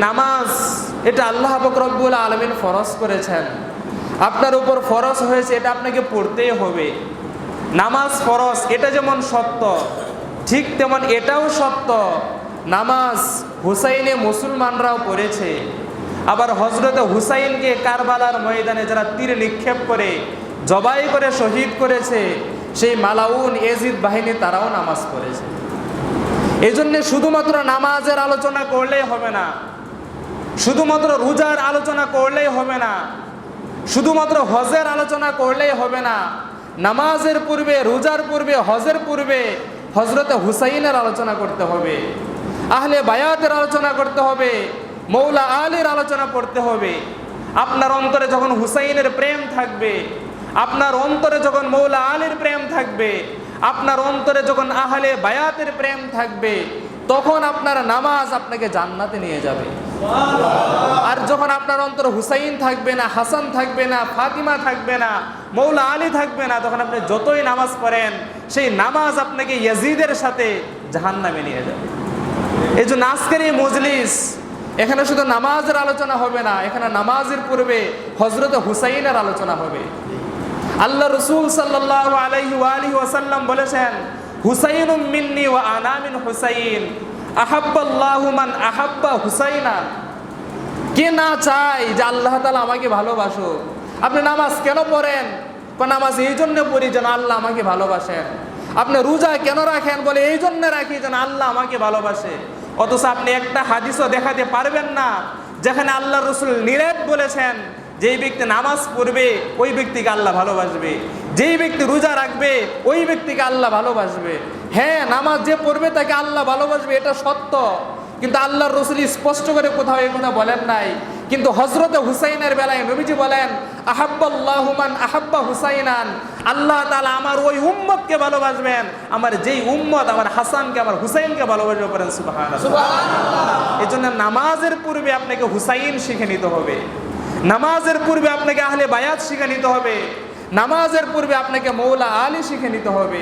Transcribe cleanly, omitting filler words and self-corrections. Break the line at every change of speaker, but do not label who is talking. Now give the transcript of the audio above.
নামাজ এটা আল্লাহ পাক রব্বুল আলামিন ফরজ করেছেন, আপনার উপর ফরজ হয়েছে, এটা আপনাকে পড়তেই হবে। নামাজ ফরজ, এটা যেমন সত্য ঠিক তেমন এটাও সত্য নামাজ হুসাইনে মুসলমানরাও পড়েছে। আবার হযরতে হুসাইনকে কারবালার ময়দানে যারা তীর নিক্ষেপ করে জবাই করে শহীদ করেছে, সেই মালাউন এজিদ বাহিনী তারাও নামাজ পড়েছে। এই জন্য শুধুমাত্র নামাজের আলোচনা করলেই হবে না, শুধুমাত্র রোজার আলোচনা করলেই হবে না, শুধুমাত্র হজের আলোচনা করলেই হবে না। নামাজের পূর্বে, রোজার পূর্বে, হজের পূর্বে হযরতে হুসাইনের আলোচনা করতে হবে, আহলে বায়াতের আলোচনা করতে হবে, মৌলা আলীর আলোচনা করতে হবে। আপনার অন্তরে যখন হুসাইনের প্রেম থাকবে, আপনার অন্তরে যখন মৌলা আলীর প্রেম থাকবে, আপনার অন্তরে যখন আহলে বায়াতের প্রেম থাকবে, তখন আপনার নামাজ আপনাকে জান্নাতে নিয়ে যাবে। আর যখন আপনার অন্তরে হুসাইন থাকবে না, হাসান থাকবে না, ফাতিমা থাকবে না, মৌলা আলী থাকবে না, তখন আপনি যতই নামাজ পড়েন সেই নামাজ আপনাকে ইয়াজিদের সাথে জাহান্নামে নিয়ে যাবে। এই জন্য আজকের এই মজলিস, এখানে শুধু নামাজের আলোচনা হবে না, এখানে নামাজের পূর্বে হযরতে হুসাইনের আলোচনা হবে। আল্লাহ রাসূল সাল্লাল্লাহু আলাইহি ওয়া আলিহি ওয়াসাল্লাম বলেছেন, হুসাইনুম মিন্নি ওয়া আনা মিন হুসাইন, আহাব্বাল্লাহু মান আহাব্বা হুসাইনা। কে না চায় যে আল্লাহ তাআলা আমাকে ভালোবাসো? আপনি নামাজ কেন পড়েন? নামাজ এই জন্য পড়ি যেন আল্লাহ আমাকে ভালোবাসেন। আপনি রোজা কেন রাখেন? বলে এই জন্য রাখি যেন আল্লাহ আমাকে ভালোবাসে। অথচ আপনি একটা হাদিসও দেখাতে পারবেন না যেখানে আল্লাহ রাসূল নিরেট বলেছেন যেই ব্যক্তি নামাজ পড়বে ওই ব্যক্তিকে আল্লাহ ভালোবাসবে, যেই ব্যক্তি রোজা রাখবে ওই ব্যক্তিকে আল্লাহ ভালোবাসবে। হ্যাঁ, নামাজ যে পড়বে তাকে আল্লাহ ভালোবাসবে, এটা সত্য, কিন্তু আল্লাহর রাসূল স্পষ্ট করে কোথাও এই কথা বলেন নাই। কিন্তু হযরতে হুসাইনের বেলায় নবীজি বলেন, আহাব্বাল্লাহু মান আহাব্বা হুসাইনান, আল্লাহ তাআলা আমার ওই উম্মতকে ভালোবাসবেন, আমার যেই উম্মত আমার হাসানকে, আমার হুসাইনকে ভালোবাসবে। পড়েন সুবহানাল্লাহ, সুবহানাল্লাহ। এজন্য নামাজের পূর্বে আপনাকে হুসাইন শিখে নিতে হবে, নামাজের পূর্বে আপনাকে আহলে বায়াত শিখে নিতে হবে, নামাজের পূর্বে আপনাকে মৌলা আলী শিখে নিতে হবে।